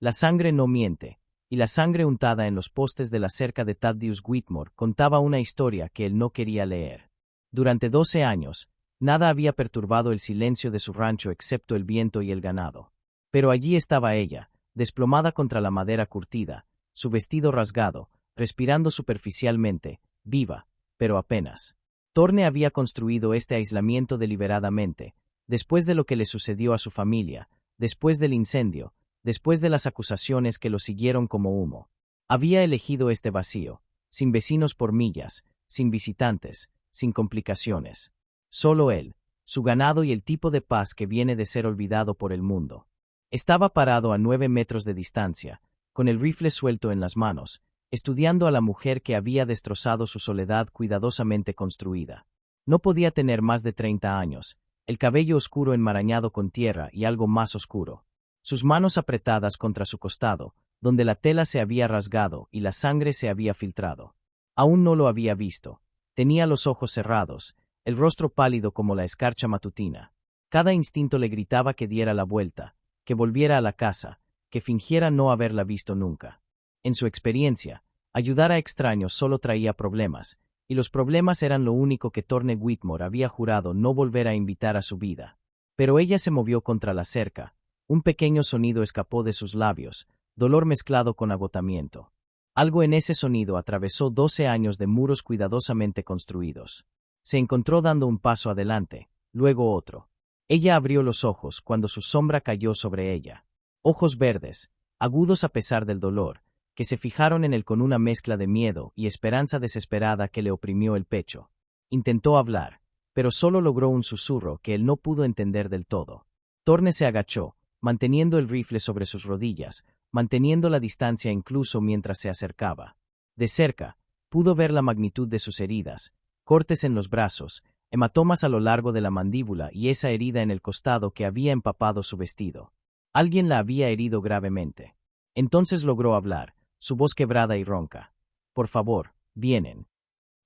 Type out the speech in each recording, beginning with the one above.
La sangre no miente, y la sangre untada en los postes de la cerca de Thaddeus Whitmore contaba una historia que él no quería leer. Durante 12 años, nada había perturbado el silencio de su rancho excepto el viento y el ganado. Pero allí estaba ella, desplomada contra la madera curtida, su vestido rasgado, respirando superficialmente, viva, pero apenas. Thorne había construido este aislamiento deliberadamente, después de lo que le sucedió a su familia, después del incendio, después de las acusaciones que lo siguieron como humo. Había elegido este vacío, sin vecinos por millas, sin visitantes, sin complicaciones. Solo él, su ganado y el tipo de paz que viene de ser olvidado por el mundo. Estaba parado a 9 metros de distancia, con el rifle suelto en las manos, estudiando a la mujer que había destrozado su soledad cuidadosamente construida. No podía tener más de 30 años, el cabello oscuro enmarañado con tierra y algo más oscuro. Sus manos apretadas contra su costado, donde la tela se había rasgado y la sangre se había filtrado. Aún no lo había visto. Tenía los ojos cerrados, el rostro pálido como la escarcha matutina. Cada instinto le gritaba que diera la vuelta, que volviera a la casa, que fingiera no haberla visto nunca. En su experiencia, ayudar a extraños solo traía problemas, y los problemas eran lo único que Thorne Whitmore había jurado no volver a invitar a su vida. Pero ella se movió contra la cerca. Un pequeño sonido escapó de sus labios, dolor mezclado con agotamiento. Algo en ese sonido atravesó 12 años de muros cuidadosamente construidos. Se encontró dando un paso adelante, luego otro. Ella abrió los ojos cuando su sombra cayó sobre ella. Ojos verdes, agudos a pesar del dolor, que se fijaron en él con una mezcla de miedo y esperanza desesperada que le oprimió el pecho. Intentó hablar, pero solo logró un susurro que él no pudo entender del todo. Thorne se agachó, manteniendo el rifle sobre sus rodillas, manteniendo la distancia incluso mientras se acercaba. De cerca, pudo ver la magnitud de sus heridas, cortes en los brazos, hematomas a lo largo de la mandíbula y esa herida en el costado que había empapado su vestido. Alguien la había herido gravemente. Entonces logró hablar, su voz quebrada y ronca. «Por favor, vienen».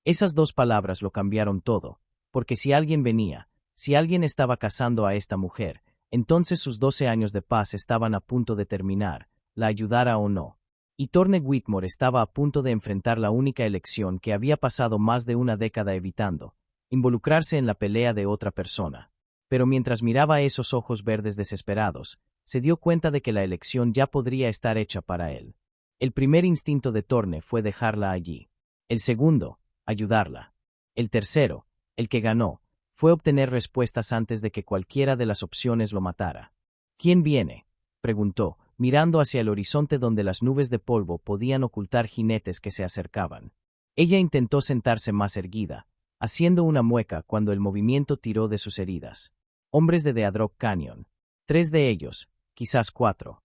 Esas dos palabras lo cambiaron todo, porque si alguien venía, si alguien estaba cazando a esta mujer, entonces sus 12 años de paz estaban a punto de terminar, la ayudara o no. Y Thorne Whitmore estaba a punto de enfrentar la única elección que había pasado más de una década evitando, involucrarse en la pelea de otra persona. Pero mientras miraba esos ojos verdes desesperados, se dio cuenta de que la elección ya podría estar hecha para él. El primer instinto de Thorne fue dejarla allí. El segundo, ayudarla. El tercero, el que ganó, fue obtener respuestas antes de que cualquiera de las opciones lo matara. «¿Quién viene?», preguntó, mirando hacia el horizonte donde las nubes de polvo podían ocultar jinetes que se acercaban. Ella intentó sentarse más erguida, haciendo una mueca cuando el movimiento tiró de sus heridas. Hombres de Deadrock Canyon. 3 de ellos, quizás 4.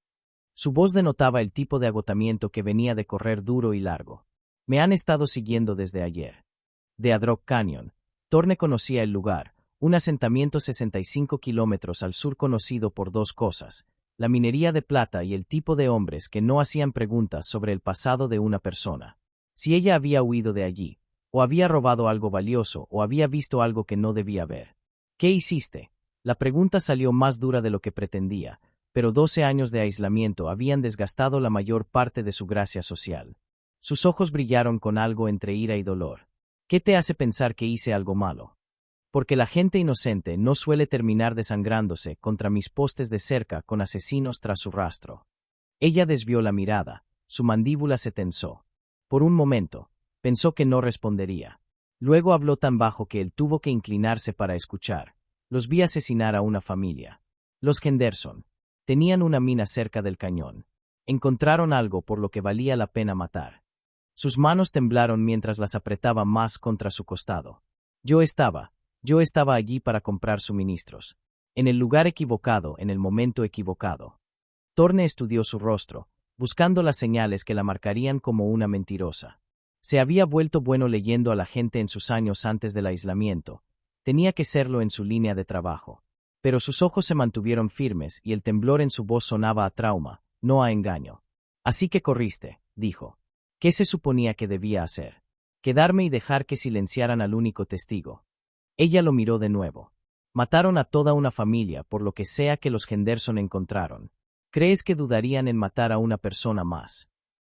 Su voz denotaba el tipo de agotamiento que venía de correr duro y largo. «Me han estado siguiendo desde ayer». Deadrock Canyon. Thorne conocía el lugar, un asentamiento 65 kilómetros al sur conocido por dos cosas: la minería de plata y el tipo de hombres que no hacían preguntas sobre el pasado de una persona. Si ella había huido de allí, o había robado algo valioso, o había visto algo que no debía ver. «¿Qué hiciste?». La pregunta salió más dura de lo que pretendía, pero 12 años de aislamiento habían desgastado la mayor parte de su gracia social. Sus ojos brillaron con algo entre ira y dolor. «¿Qué te hace pensar que hice algo malo?». «Porque la gente inocente no suele terminar desangrándose contra mis postes de cerca con asesinos tras su rastro». Ella desvió la mirada, su mandíbula se tensó. Por un momento, pensó que no respondería. Luego habló tan bajo que él tuvo que inclinarse para escuchar. «Los vi asesinar a una familia. Los Henderson. Tenían una mina cerca del cañón. Encontraron algo por lo que valía la pena matar». Sus manos temblaron mientras las apretaba más contra su costado. Yo estaba allí para comprar suministros. En el lugar equivocado, en el momento equivocado». Thorne estudió su rostro, buscando las señales que la marcarían como una mentirosa. Se había vuelto bueno leyendo a la gente en sus años antes del aislamiento. Tenía que serlo en su línea de trabajo. Pero sus ojos se mantuvieron firmes y el temblor en su voz sonaba a trauma, no a engaño. «Así que corriste», dijo. «¿Qué se suponía que debía hacer? Quedarme y dejar que silenciaran al único testigo». Ella lo miró de nuevo. «Mataron a toda una familia por lo que sea que los Henderson encontraron. ¿Crees que dudarían en matar a una persona más?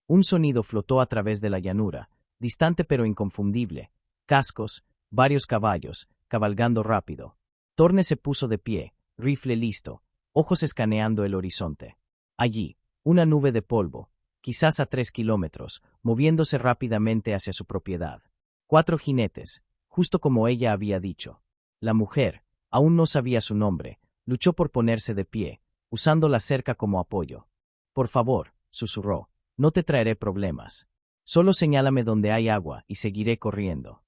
Un sonido flotó a través de la llanura, distante pero inconfundible. Cascos, varios caballos, cabalgando rápido. Thorne se puso de pie, rifle listo, ojos escaneando el horizonte. Allí, una nube de polvo, quizás a 3 kilómetros, moviéndose rápidamente hacia su propiedad. 4 jinetes, justo como ella había dicho. La mujer, aún no sabía su nombre, luchó por ponerse de pie, usando la cerca como apoyo. Por favor, susurró, no te traeré problemas. Solo señálame donde hay agua y seguiré corriendo.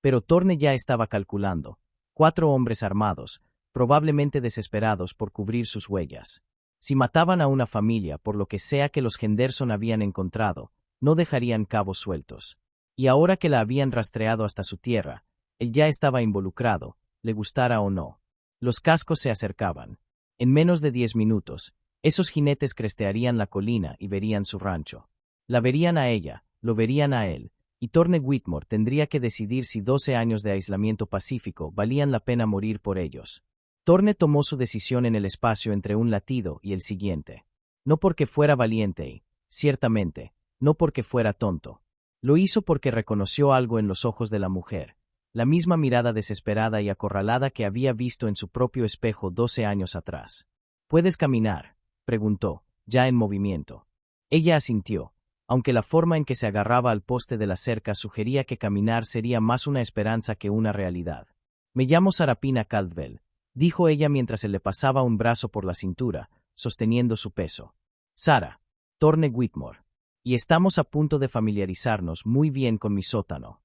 Pero Thorne ya estaba calculando. 4 hombres armados, probablemente desesperados por cubrir sus huellas. Si mataban a una familia por lo que sea que los Henderson habían encontrado, no dejarían cabos sueltos. Y ahora que la habían rastreado hasta su tierra, él ya estaba involucrado, le gustara o no. Los cascos se acercaban. En menos de 10 minutos, esos jinetes crestearían la colina y verían su rancho. La verían a ella, lo verían a él, y Thorne Whitmore tendría que decidir si 12 años de aislamiento pacífico valían la pena morir por ellos. Thorne tomó su decisión en el espacio entre un latido y el siguiente. No porque fuera valiente y, ciertamente, no porque fuera tonto. Lo hizo porque reconoció algo en los ojos de la mujer, la misma mirada desesperada y acorralada que había visto en su propio espejo 12 años atrás. ¿Puedes caminar?, preguntó, ya en movimiento. Ella asintió, aunque la forma en que se agarraba al poste de la cerca sugería que caminar sería más una esperanza que una realidad. Me llamo Sarapina Caldwell, dijo ella mientras se le pasaba un brazo por la cintura, sosteniendo su peso. Sara, Thorne Whitmore. Y estamos a punto de familiarizarnos muy bien con mi sótano.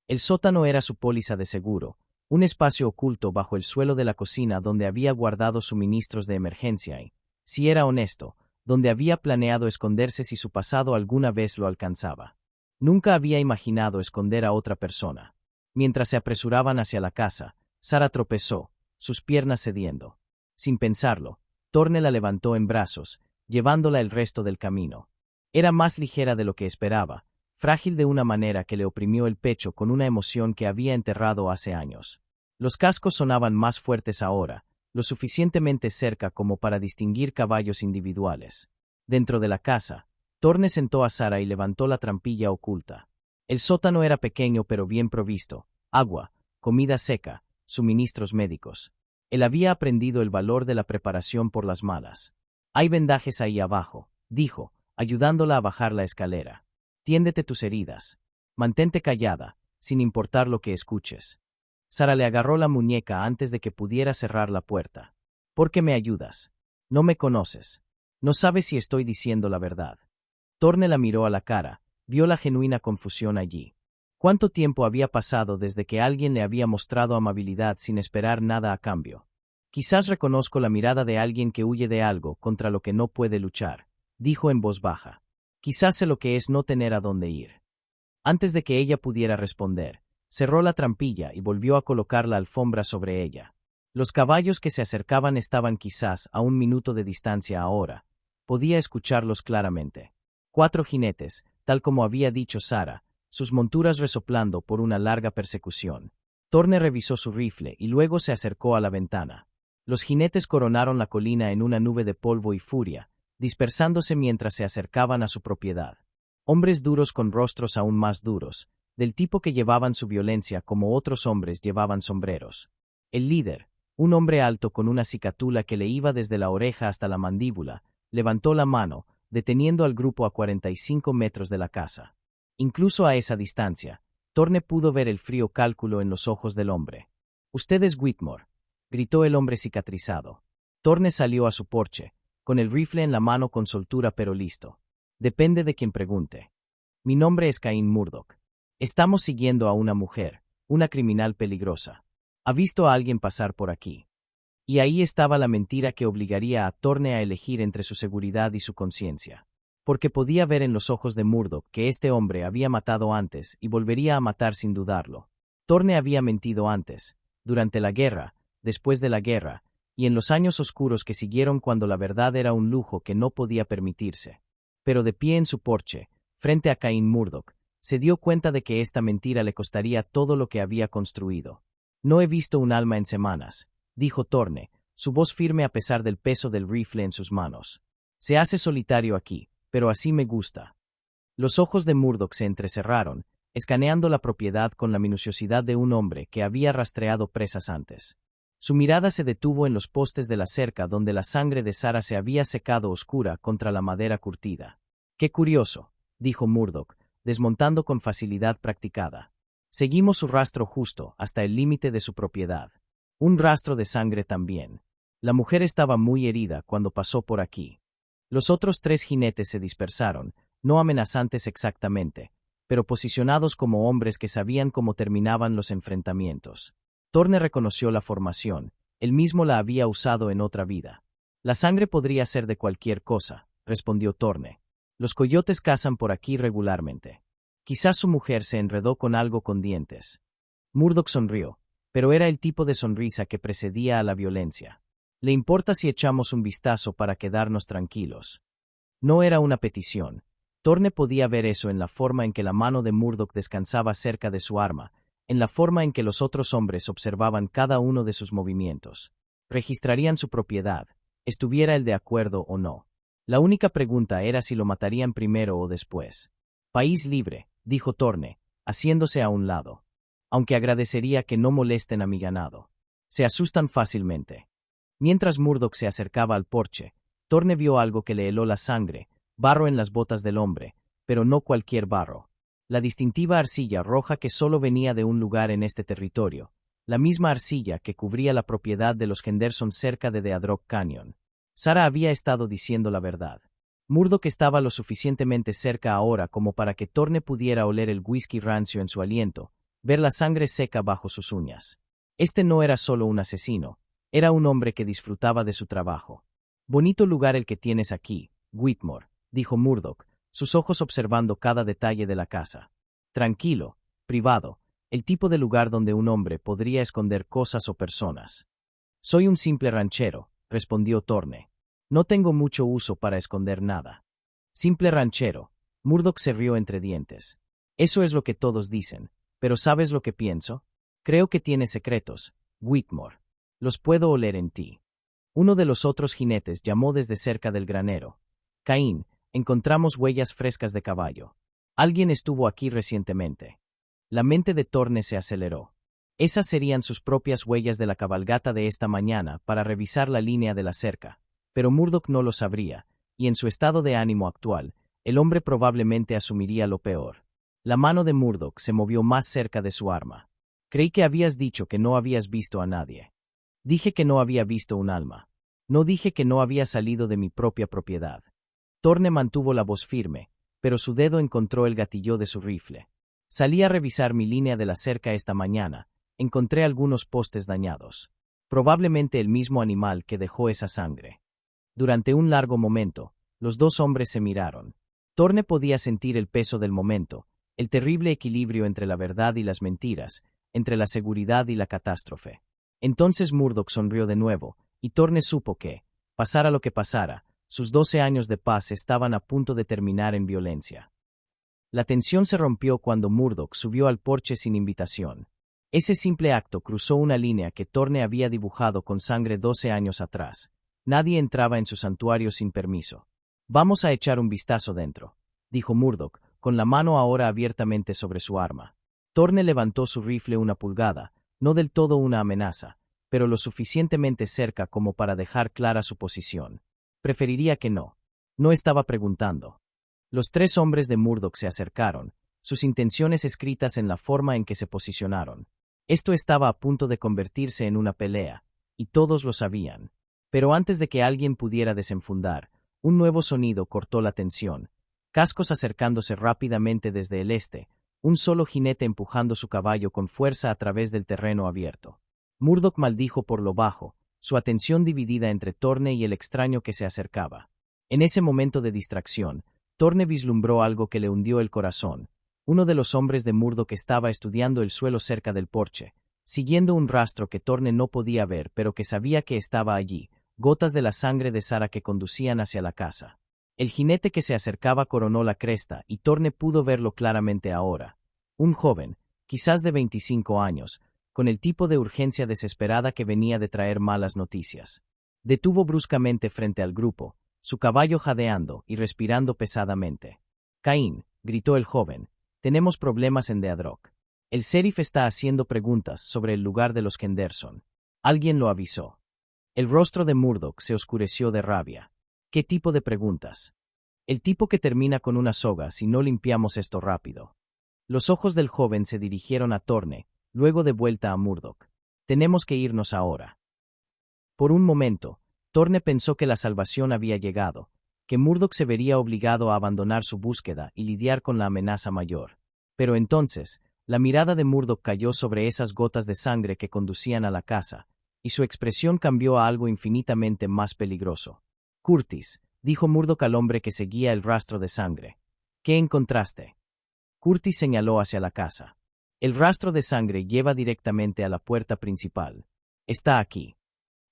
El sótano era su póliza de seguro, un espacio oculto bajo el suelo de la cocina donde había guardado suministros de emergencia y, si era honesto, donde había planeado esconderse si su pasado alguna vez lo alcanzaba. Nunca había imaginado esconder a otra persona. Mientras se apresuraban hacia la casa, Sara tropezó, sus piernas cediendo. Sin pensarlo, Thorne la levantó en brazos, llevándola el resto del camino. Era más ligera de lo que esperaba, frágil de una manera que le oprimió el pecho con una emoción que había enterrado hace años. Los cascos sonaban más fuertes ahora, lo suficientemente cerca como para distinguir caballos individuales. Dentro de la casa, Thorne sentó a Sara y levantó la trampilla oculta. El sótano era pequeño pero bien provisto, agua, comida seca, suministros médicos. Él había aprendido el valor de la preparación por las malas. Hay vendajes ahí abajo, dijo, ayudándola a bajar la escalera. Tiéndete tus heridas. Mantente callada, sin importar lo que escuches. Sara le agarró la muñeca antes de que pudiera cerrar la puerta. ¿Por qué me ayudas? No me conoces. No sabes si estoy diciendo la verdad. Thorne la miró a la cara, vio la genuina confusión allí. ¿Cuánto tiempo había pasado desde que alguien le había mostrado amabilidad sin esperar nada a cambio? Quizás reconozco la mirada de alguien que huye de algo contra lo que no puede luchar, dijo en voz baja. Quizás sé lo que es no tener a dónde ir. Antes de que ella pudiera responder, cerró la trampilla y volvió a colocar la alfombra sobre ella. Los caballos que se acercaban estaban quizás a 1 minuto de distancia ahora. Podía escucharlos claramente. 4 jinetes, tal como había dicho Sara, sus monturas resoplando por una larga persecución. Thorne revisó su rifle y luego se acercó a la ventana. Los jinetes coronaron la colina en una nube de polvo y furia, dispersándose mientras se acercaban a su propiedad. Hombres duros con rostros aún más duros, del tipo que llevaban su violencia como otros hombres llevaban sombreros. El líder, un hombre alto con una cicatula que le iba desde la oreja hasta la mandíbula, levantó la mano, deteniendo al grupo a 45 metros de la casa. Incluso a esa distancia, Thorne pudo ver el frío cálculo en los ojos del hombre. «Usted es Whitmore», gritó el hombre cicatrizado. Thorne salió a su porche, con el rifle en la mano con soltura pero listo. Depende de quien pregunte. Mi nombre es Cain Murdoch. Estamos siguiendo a una mujer, una criminal peligrosa. Ha visto a alguien pasar por aquí. Y ahí estaba la mentira que obligaría a Thorne a elegir entre su seguridad y su conciencia. Porque podía ver en los ojos de Murdoch que este hombre había matado antes y volvería a matar sin dudarlo. Thorne había mentido antes, durante la guerra, después de la guerra, y en los años oscuros que siguieron cuando la verdad era un lujo que no podía permitirse. Pero de pie en su porche, frente a Cain Murdoch, se dio cuenta de que esta mentira le costaría todo lo que había construido. No he visto un alma en semanas, dijo Thorne, su voz firme a pesar del peso del rifle en sus manos. Se hace solitario aquí, pero así me gusta. Los ojos de Murdoch se entrecerraron, escaneando la propiedad con la minuciosidad de un hombre que había rastreado presas antes. Su mirada se detuvo en los postes de la cerca donde la sangre de Sara se había secado oscura contra la madera curtida. «Qué curioso», dijo Murdoch, desmontando con facilidad practicada. «Seguimos su rastro justo hasta el límite de su propiedad. Un rastro de sangre también. La mujer estaba muy herida cuando pasó por aquí». Los otros 3 jinetes se dispersaron, no amenazantes exactamente, pero posicionados como hombres que sabían cómo terminaban los enfrentamientos. Torne reconoció la formación, él mismo la había usado en otra vida. «La sangre podría ser de cualquier cosa», respondió Torne. «Los coyotes cazan por aquí regularmente. Quizás su mujer se enredó con algo con dientes». Murdoch sonrió, pero era el tipo de sonrisa que precedía a la violencia. «¿Le importa si echamos un vistazo para quedarnos tranquilos?» No era una petición. Torne podía ver eso en la forma en que la mano de Murdoch descansaba cerca de su arma, en la forma en que los otros hombres observaban cada uno de sus movimientos. Registrarían su propiedad, estuviera él de acuerdo o no. La única pregunta era si lo matarían primero o después. «País libre», dijo Torne, haciéndose a un lado. «Aunque agradecería que no molesten a mi ganado. Se asustan fácilmente». Mientras Murdoch se acercaba al porche, Torne vio algo que le heló la sangre, barro en las botas del hombre, pero no cualquier barro. La distintiva arcilla roja que solo venía de un lugar en este territorio, la misma arcilla que cubría la propiedad de los Henderson cerca de Deadrock Canyon. Sara había estado diciendo la verdad. Murdoch estaba lo suficientemente cerca ahora como para que Torne pudiera oler el whisky rancio en su aliento, ver la sangre seca bajo sus uñas. Este no era solo un asesino, era un hombre que disfrutaba de su trabajo. «Bonito lugar el que tienes aquí, Whitmore», dijo Murdoch, sus ojos observando cada detalle de la casa. «Tranquilo, privado, el tipo de lugar donde un hombre podría esconder cosas o personas». «Soy un simple ranchero», respondió Torne. «No tengo mucho uso para esconder nada». «Simple ranchero», Murdoch se rió entre dientes. «Eso es lo que todos dicen, pero ¿sabes lo que pienso? Creo que tienes secretos, Whitmore. Los puedo oler en ti». Uno de los otros jinetes llamó desde cerca del granero. «Caín, encontramos huellas frescas de caballo. Alguien estuvo aquí recientemente». La mente de Torne se aceleró. Esas serían sus propias huellas de la cabalgata de esta mañana para revisar la línea de la cerca, pero Murdoch no lo sabría, y en su estado de ánimo actual, el hombre probablemente asumiría lo peor. La mano de Murdoch se movió más cerca de su arma. «Creí que habías dicho que no habías visto a nadie». «Dije que no había visto un alma. No dije que no había salido de mi propia propiedad». Torne mantuvo la voz firme, pero su dedo encontró el gatillo de su rifle. «Salí a revisar mi línea de la cerca esta mañana. Encontré algunos postes dañados. Probablemente el mismo animal que dejó esa sangre». Durante un largo momento, los 2 hombres se miraron. Torne podía sentir el peso del momento, el terrible equilibrio entre la verdad y las mentiras, entre la seguridad y la catástrofe. Entonces Murdoch sonrió de nuevo, y Torne supo que, pasara lo que pasara, sus 12 años de paz estaban a punto de terminar en violencia. La tensión se rompió cuando Murdoch subió al porche sin invitación. Ese simple acto cruzó una línea que Torne había dibujado con sangre 12 años atrás. Nadie entraba en su santuario sin permiso. «Vamos a echar un vistazo dentro», dijo Murdoch, con la mano ahora abiertamente sobre su arma. Torne levantó su rifle una pulgada, no del todo una amenaza, pero lo suficientemente cerca como para dejar clara su posición. Preferiría que no. No estaba preguntando. Los 3 hombres de Murdoch se acercaron, sus intenciones escritas en la forma en que se posicionaron. Esto estaba a punto de convertirse en una pelea, y todos lo sabían. Pero antes de que alguien pudiera desenfundar, un nuevo sonido cortó la tensión. Cascos acercándose rápidamente desde el este, un solo jinete empujando su caballo con fuerza a través del terreno abierto. Murdoch maldijo por lo bajo, su atención dividida entre Torne y el extraño que se acercaba. En ese momento de distracción, Torne vislumbró algo que le hundió el corazón. Uno de los hombres de Murdoch estaba estudiando el suelo cerca del porche, siguiendo un rastro que Torne no podía ver pero que sabía que estaba allí, gotas de la sangre de Sara que conducían hacia la casa. El jinete que se acercaba coronó la cresta y Torne pudo verlo claramente ahora. Un joven, quizás de 25 años, con el tipo de urgencia desesperada que venía de traer malas noticias. Detuvo bruscamente frente al grupo, su caballo jadeando y respirando pesadamente. Caín, gritó el joven, tenemos problemas en Deadrock. El sheriff está haciendo preguntas sobre el lugar de los Henderson. Alguien lo avisó. El rostro de Murdoch se oscureció de rabia. ¿Qué tipo de preguntas? El tipo que termina con una soga si no limpiamos esto rápido. Los ojos del joven se dirigieron a Thorne, luego de vuelta a Murdoch. Tenemos que irnos ahora. Por un momento, Thorne pensó que la salvación había llegado, que Murdoch se vería obligado a abandonar su búsqueda y lidiar con la amenaza mayor. Pero entonces, la mirada de Murdoch cayó sobre esas gotas de sangre que conducían a la casa, y su expresión cambió a algo infinitamente más peligroso. Curtis, dijo Murdoch al hombre que seguía el rastro de sangre. ¿Qué encontraste? Curtis señaló hacia la casa. El rastro de sangre lleva directamente a la puerta principal. Está aquí.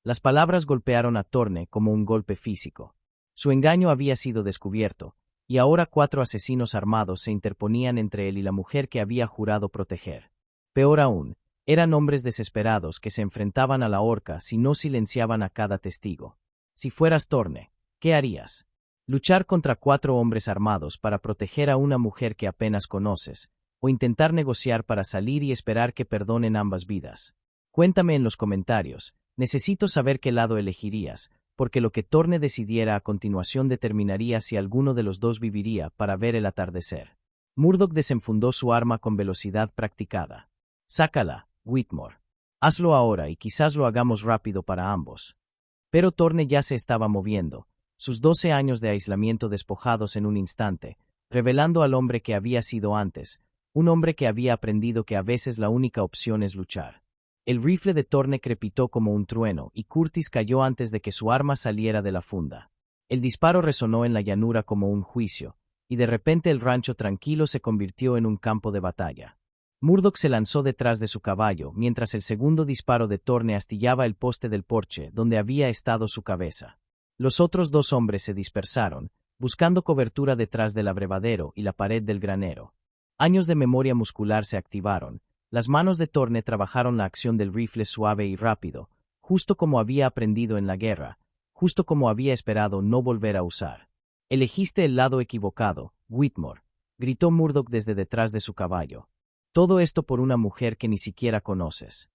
Las palabras golpearon a Thorne como un golpe físico. Su engaño había sido descubierto, y ahora 4 asesinos armados se interponían entre él y la mujer que había jurado proteger. Peor aún, eran hombres desesperados que se enfrentaban a la horca si no silenciaban a cada testigo. Si fueras Thorne, ¿qué harías? ¿Luchar contra 4 hombres armados para proteger a una mujer que apenas conoces, o intentar negociar para salir y esperar que perdonen ambas vidas? Cuéntame en los comentarios, necesito saber qué lado elegirías, porque lo que Thorne decidiera a continuación determinaría si alguno de los dos viviría para ver el atardecer. Murdoch desenfundó su arma con velocidad practicada. Sácala, Whitmore. Hazlo ahora y quizás lo hagamos rápido para ambos. Pero Thorne ya se estaba moviendo, sus 12 años de aislamiento despojados en un instante, revelando al hombre que había sido antes, un hombre que había aprendido que a veces la única opción es luchar. El rifle de Thorne crepitó como un trueno y Curtis cayó antes de que su arma saliera de la funda. El disparo resonó en la llanura como un juicio, y de repente el rancho tranquilo se convirtió en un campo de batalla. Murdoch se lanzó detrás de su caballo mientras el segundo disparo de Thorne astillaba el poste del porche donde había estado su cabeza. Los otros 2 hombres se dispersaron, buscando cobertura detrás del abrevadero y la pared del granero. Años de memoria muscular se activaron. Las manos de Thorne trabajaron la acción del rifle suave y rápido, justo como había aprendido en la guerra, justo como había esperado no volver a usar. Elegiste el lado equivocado, Whitmore, gritó Murdoch desde detrás de su caballo. Todo esto por una mujer que ni siquiera conoces.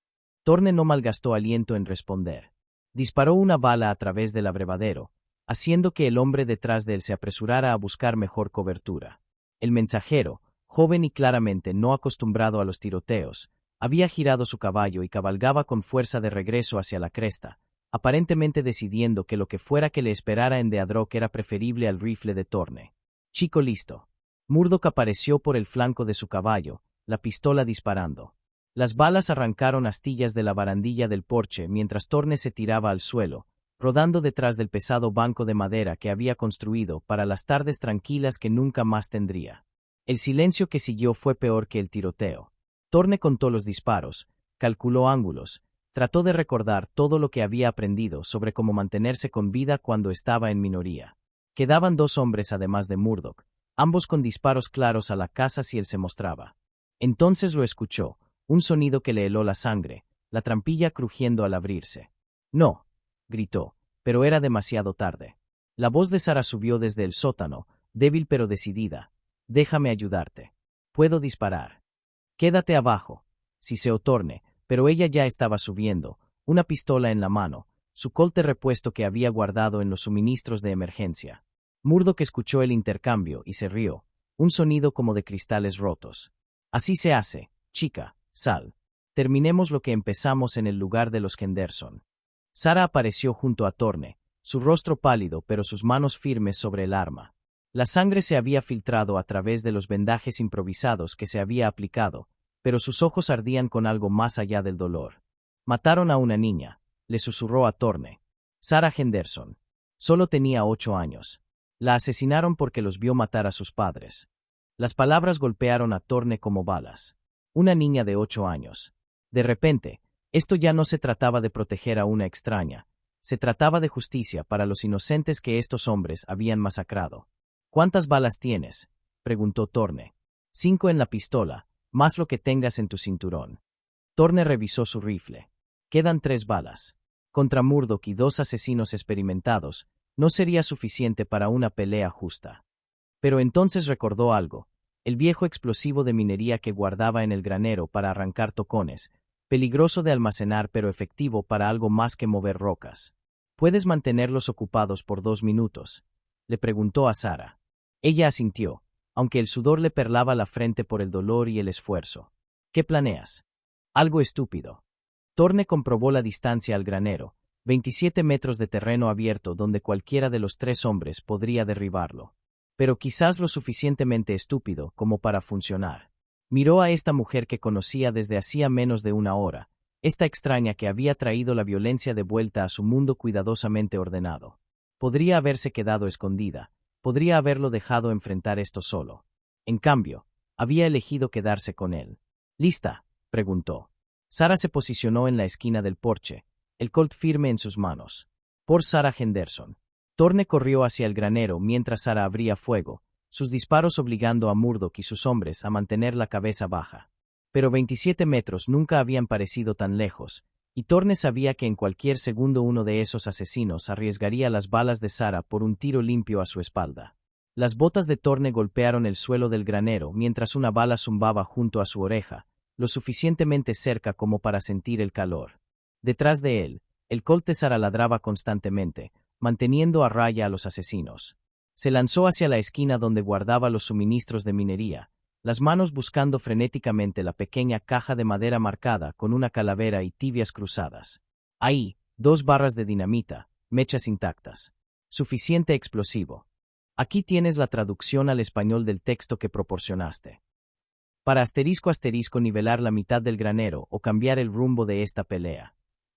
Thorne no malgastó aliento en responder. Disparó una bala a través del abrevadero, haciendo que el hombre detrás de él se apresurara a buscar mejor cobertura. El mensajero, joven y claramente no acostumbrado a los tiroteos, había girado su caballo y cabalgaba con fuerza de regreso hacia la cresta, aparentemente decidiendo que lo que fuera que le esperara en Deadrock era preferible al rifle de Thorne. Chico listo. Murdoch apareció por el flanco de su caballo, la pistola disparando. Las balas arrancaron astillas de la barandilla del porche mientras Thorne se tiraba al suelo, rodando detrás del pesado banco de madera que había construido para las tardes tranquilas que nunca más tendría. El silencio que siguió fue peor que el tiroteo. Thorne contó los disparos, calculó ángulos, trató de recordar todo lo que había aprendido sobre cómo mantenerse con vida cuando estaba en minoría. Quedaban 2 hombres además de Murdoch, ambos con disparos claros a la casa si él se mostraba. Entonces lo escuchó, un sonido que le heló la sangre, la trampilla crujiendo al abrirse. No, gritó, pero era demasiado tarde. La voz de Sara subió desde el sótano, débil pero decidida. Déjame ayudarte. Puedo disparar. Quédate abajo, siseó Thorne, pero ella ya estaba subiendo, una pistola en la mano, su colte repuesto que había guardado en los suministros de emergencia. Murdoch escuchó el intercambio y se rió, un sonido como de cristales rotos. Así se hace, chica, sal. Terminemos lo que empezamos en el lugar de los Henderson. Sara apareció junto a Thorne, su rostro pálido pero sus manos firmes sobre el arma. La sangre se había filtrado a través de los vendajes improvisados que se había aplicado, pero sus ojos ardían con algo más allá del dolor. Mataron a una niña, le susurró a Thorne. Sarah Henderson. Solo tenía 8 años. La asesinaron porque los vio matar a sus padres. Las palabras golpearon a Thorne como balas. Una niña de 8 años. De repente, esto ya no se trataba de proteger a una extraña, se trataba de justicia para los inocentes que estos hombres habían masacrado. ¿Cuántas balas tienes?, preguntó Thorne. 5 en la pistola, más lo que tengas en tu cinturón. Thorne revisó su rifle. Quedan 3 balas. Contra Murdoch y 2 asesinos experimentados, No sería suficiente para una pelea justa. Pero entonces recordó algo, el viejo explosivo de minería que guardaba en el granero para arrancar tocones, peligroso de almacenar pero efectivo para algo más que mover rocas. ¿Puedes mantenerlos ocupados por 2 minutos?, le preguntó a Sara. Ella asintió, aunque el sudor le perlaba la frente por el dolor y el esfuerzo. ¿Qué planeas? Algo estúpido. Thorne comprobó la distancia al granero, 27 metros de terreno abierto donde cualquiera de los 3 hombres podría derribarlo. Pero quizás lo suficientemente estúpido como para funcionar. Miró a esta mujer que conocía desde hacía menos de una hora, esta extraña que había traído la violencia de vuelta a su mundo cuidadosamente ordenado. Podría haberse quedado escondida, podría haberlo dejado enfrentar esto solo. En cambio, había elegido quedarse con él. ¿Lista?, preguntó. Sara se posicionó en la esquina del porche, el Colt firme en sus manos. Por Sarah Henderson. Thorne corrió hacia el granero mientras Sara abría fuego, sus disparos obligando a Murdock y sus hombres a mantener la cabeza baja. Pero 27 metros nunca habían parecido tan lejos, y Thorne sabía que en cualquier segundo uno de esos asesinos arriesgaría las balas de Sara por un tiro limpio a su espalda. Las botas de Thorne golpearon el suelo del granero mientras una bala zumbaba junto a su oreja, lo suficientemente cerca como para sentir el calor. Detrás de él, el Colt de Sara ladraba constantemente, manteniendo a raya a los asesinos. Se lanzó hacia la esquina donde guardaba los suministros de minería, las manos buscando frenéticamente la pequeña caja de madera marcada con una calavera y tibias cruzadas. Ahí, 2 barras de dinamita, mechas intactas. Suficiente explosivo. Aquí tienes la traducción al español del texto que proporcionaste. Para *** nivelar la mitad del granero o cambiar el rumbo de esta pelea.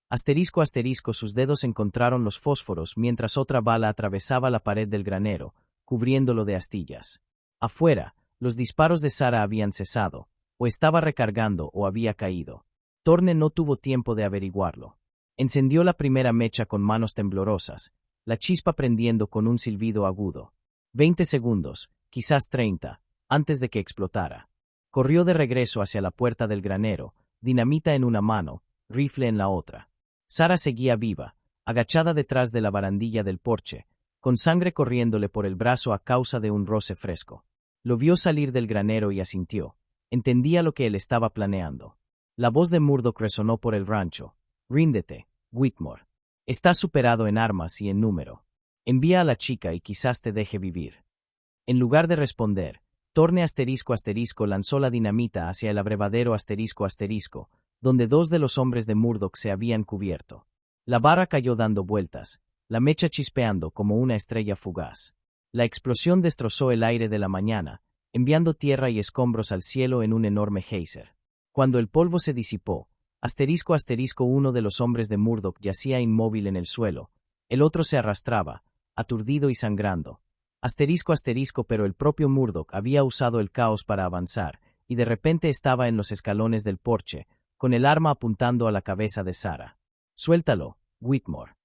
*** sus dedos encontraron los fósforos mientras otra bala atravesaba la pared del granero, cubriéndolo de astillas. Afuera, los disparos de Sara habían cesado, o estaba recargando o había caído. Thorne no tuvo tiempo de averiguarlo. Encendió la primera mecha con manos temblorosas, la chispa prendiendo con un silbido agudo. 20 segundos, quizás 30, antes de que explotara. Corrió de regreso hacia la puerta del granero, dinamita en una mano, rifle en la otra. Sara seguía viva, agachada detrás de la barandilla del porche, con sangre corriéndole por el brazo a causa de un roce fresco. Lo vio salir del granero y asintió. Entendía lo que él estaba planeando. La voz de Murdock resonó por el rancho. «Ríndete, Whitmore. Estás superado en armas y en número. Envía a la chica y quizás te deje vivir». En lugar de responder, Thorne ** lanzó la dinamita hacia el abrevadero ***, donde 2 de los hombres de Murdock se habían cubierto. La barra cayó dando vueltas, la mecha chispeando como una estrella fugaz. La explosión destrozó el aire de la mañana, enviando tierra y escombros al cielo en un enorme geyser. Cuando el polvo se disipó, uno de los hombres de Murdock yacía inmóvil en el suelo, el otro se arrastraba, aturdido y sangrando. Pero el propio Murdock había usado el caos para avanzar, y de repente estaba en los escalones del porche, con el arma apuntando a la cabeza de Sara. «Suéltalo, Whitmore».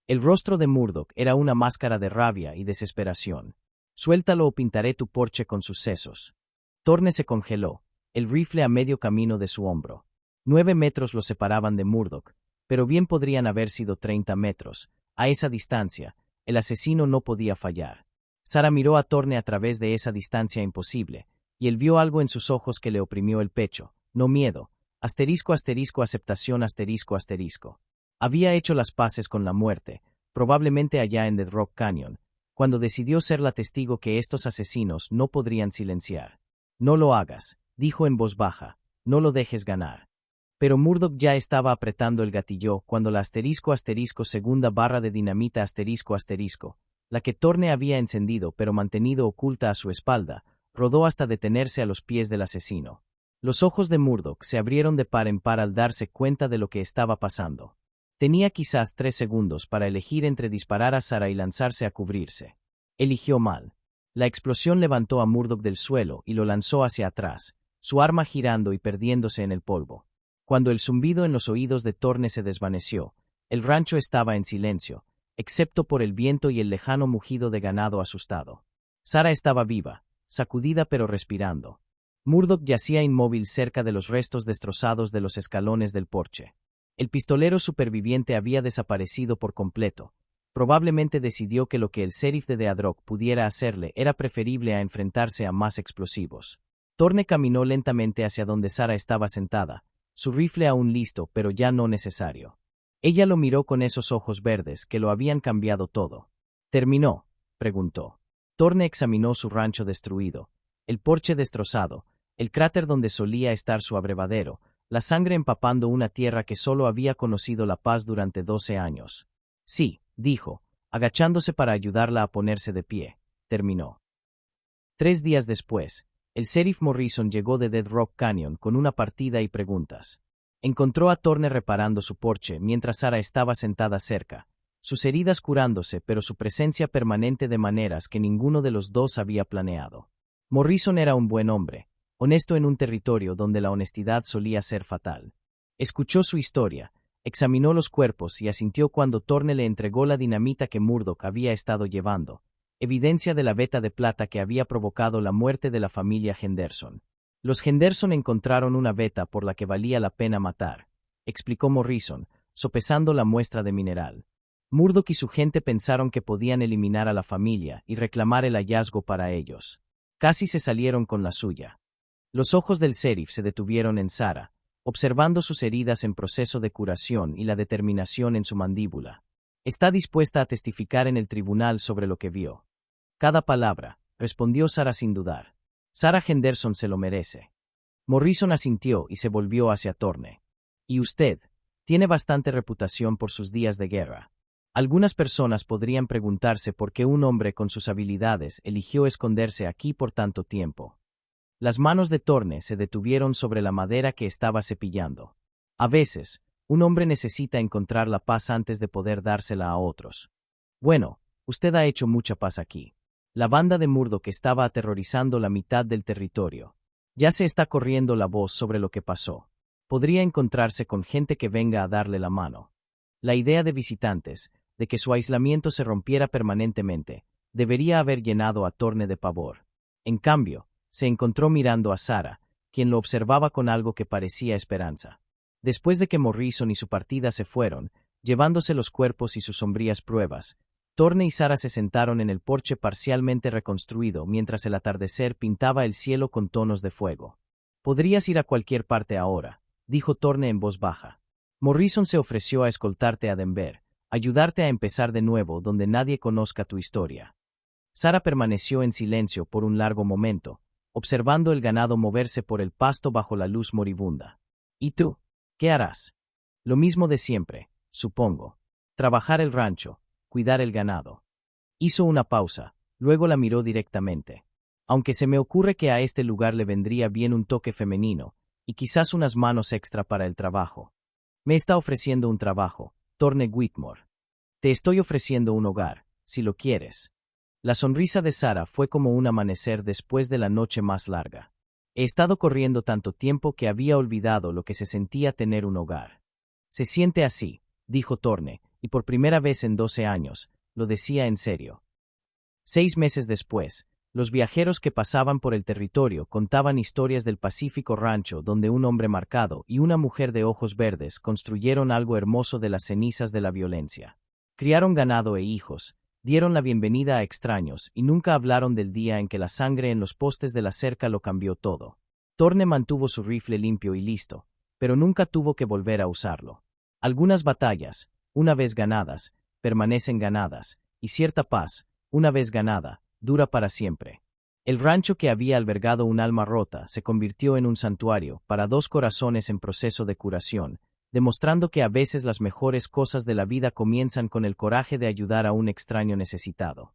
El rostro de Murdock era una máscara de rabia y desesperación. «Suéltalo o pintaré tu porche con sus sesos». Thorne se congeló, el rifle a medio camino de su hombro. 9 metros lo separaban de Murdock, pero bien podrían haber sido 30 metros. A esa distancia, el asesino no podía fallar. Sara miró a Thorne a través de esa distancia imposible, y él vio algo en sus ojos que le oprimió el pecho. No miedo. ***aceptación ***. Había hecho las paces con la muerte, probablemente allá en Dead Rock Canyon, cuando decidió ser la testigo que estos asesinos no podrían silenciar. «No lo hagas», dijo en voz baja, «no lo dejes ganar». Pero Murdock ya estaba apretando el gatillo cuando la segunda barra de dinamita la que Thorne había encendido pero mantenido oculta a su espalda, rodó hasta detenerse a los pies del asesino. Los ojos de Murdock se abrieron de par en par al darse cuenta de lo que estaba pasando. Tenía quizás 3 segundos para elegir entre disparar a Sara y lanzarse a cubrirse. Eligió mal. La explosión levantó a Murdock del suelo y lo lanzó hacia atrás, su arma girando y perdiéndose en el polvo. Cuando el zumbido en los oídos de Thorne se desvaneció, el rancho estaba en silencio, excepto por el viento y el lejano mugido de ganado asustado. Sara estaba viva, sacudida pero respirando. Murdock yacía inmóvil cerca de los restos destrozados de los escalones del porche. El pistolero superviviente había desaparecido por completo, Probablemente decidió que lo que el sheriff de Deadrock pudiera hacerle era preferible a enfrentarse a más explosivos. Thorne caminó lentamente hacia donde Sarah estaba sentada, su rifle aún listo pero ya no necesario. Ella lo miró con esos ojos verdes que lo habían cambiado todo. ¿Terminó?, preguntó. Thorne examinó su rancho destruido, el porche destrozado, el cráter donde solía estar su abrevadero, la sangre empapando una tierra que solo había conocido la paz durante 12 años. Sí, dijo, agachándose para ayudarla a ponerse de pie. Terminó. 3 días después, el sheriff Morrison llegó de Dead Rock Canyon con una partida y preguntas. Encontró a Thorne reparando su porche mientras Sarah estaba sentada cerca, sus heridas curándose pero su presencia permanente de maneras que ninguno de los dos había planeado. Morrison era un buen hombre, honesto en un territorio donde la honestidad solía ser fatal. Escuchó su historia, examinó los cuerpos y asintió cuando Thorne le entregó la dinamita que Murdoch había estado llevando, evidencia de la veta de plata que había provocado la muerte de la familia Henderson. Los Henderson encontraron una veta por la que valía la pena matar, explicó Morrison, sopesando la muestra de mineral. Murdoch y su gente pensaron que podían eliminar a la familia y reclamar el hallazgo para ellos. Casi se salieron con la suya. Los ojos del sheriff se detuvieron en Sarah, observando sus heridas en proceso de curación y la determinación en su mandíbula. Está dispuesta a testificar en el tribunal sobre lo que vio. Cada palabra, respondió Sarah sin dudar. Sarah Henderson se lo merece. Morrison asintió y se volvió hacia Thorne. Y usted, tiene bastante reputación por sus días de guerra. Algunas personas podrían preguntarse por qué un hombre con sus habilidades eligió esconderse aquí por tanto tiempo. Las manos de Thorne se detuvieron sobre la madera que estaba cepillando. A veces, un hombre necesita encontrar la paz antes de poder dársela a otros. Bueno, usted ha hecho mucha paz aquí. La banda de Murdoch estaba aterrorizando la mitad del territorio. Ya se está corriendo la voz sobre lo que pasó. Podría encontrarse con gente que venga a darle la mano. La idea de visitantes, de que su aislamiento se rompiera permanentemente, debería haber llenado a Thorne de pavor. En cambio, se encontró mirando a Sarah, quien lo observaba con algo que parecía esperanza. Después de que Morrison y su partida se fueron, llevándose los cuerpos y sus sombrías pruebas, Thorne y Sarah se sentaron en el porche parcialmente reconstruido mientras el atardecer pintaba el cielo con tonos de fuego. «Podrías ir a cualquier parte ahora», dijo Thorne en voz baja. «Morrison se ofreció a escoltarte a Denver, ayudarte a empezar de nuevo donde nadie conozca tu historia». Sarah permaneció en silencio por un largo momento, observando el ganado moverse por el pasto bajo la luz moribunda. «¿Y tú? ¿Qué harás?» «Lo mismo de siempre, supongo. Trabajar el rancho, cuidar el ganado». Hizo una pausa, luego la miró directamente. «Aunque se me ocurre que a este lugar le vendría bien un toque femenino, y quizás unas manos extra para el trabajo. Me está ofreciendo un trabajo, Thorne Whitmore. Te estoy ofreciendo un hogar, si lo quieres». La sonrisa de Sarah fue como un amanecer después de la noche más larga. «He estado corriendo tanto tiempo que había olvidado lo que se sentía tener un hogar». «Se siente así», dijo Thorne, y por primera vez en 12 años, lo decía en serio. 6 meses después, los viajeros que pasaban por el territorio contaban historias del Pacífico Rancho donde un hombre marcado y una mujer de ojos verdes construyeron algo hermoso de las cenizas de la violencia. Criaron ganado e hijos, dieron la bienvenida a extraños y nunca hablaron del día en que la sangre en los postes de la cerca lo cambió todo. Thorne mantuvo su rifle limpio y listo, pero nunca tuvo que volver a usarlo. Algunas batallas, una vez ganadas, permanecen ganadas, y cierta paz, una vez ganada, dura para siempre. El rancho que había albergado un alma rota se convirtió en un santuario para 2 corazones en proceso de curación, demostrando que a veces las mejores cosas de la vida comienzan con el coraje de ayudar a un extraño necesitado.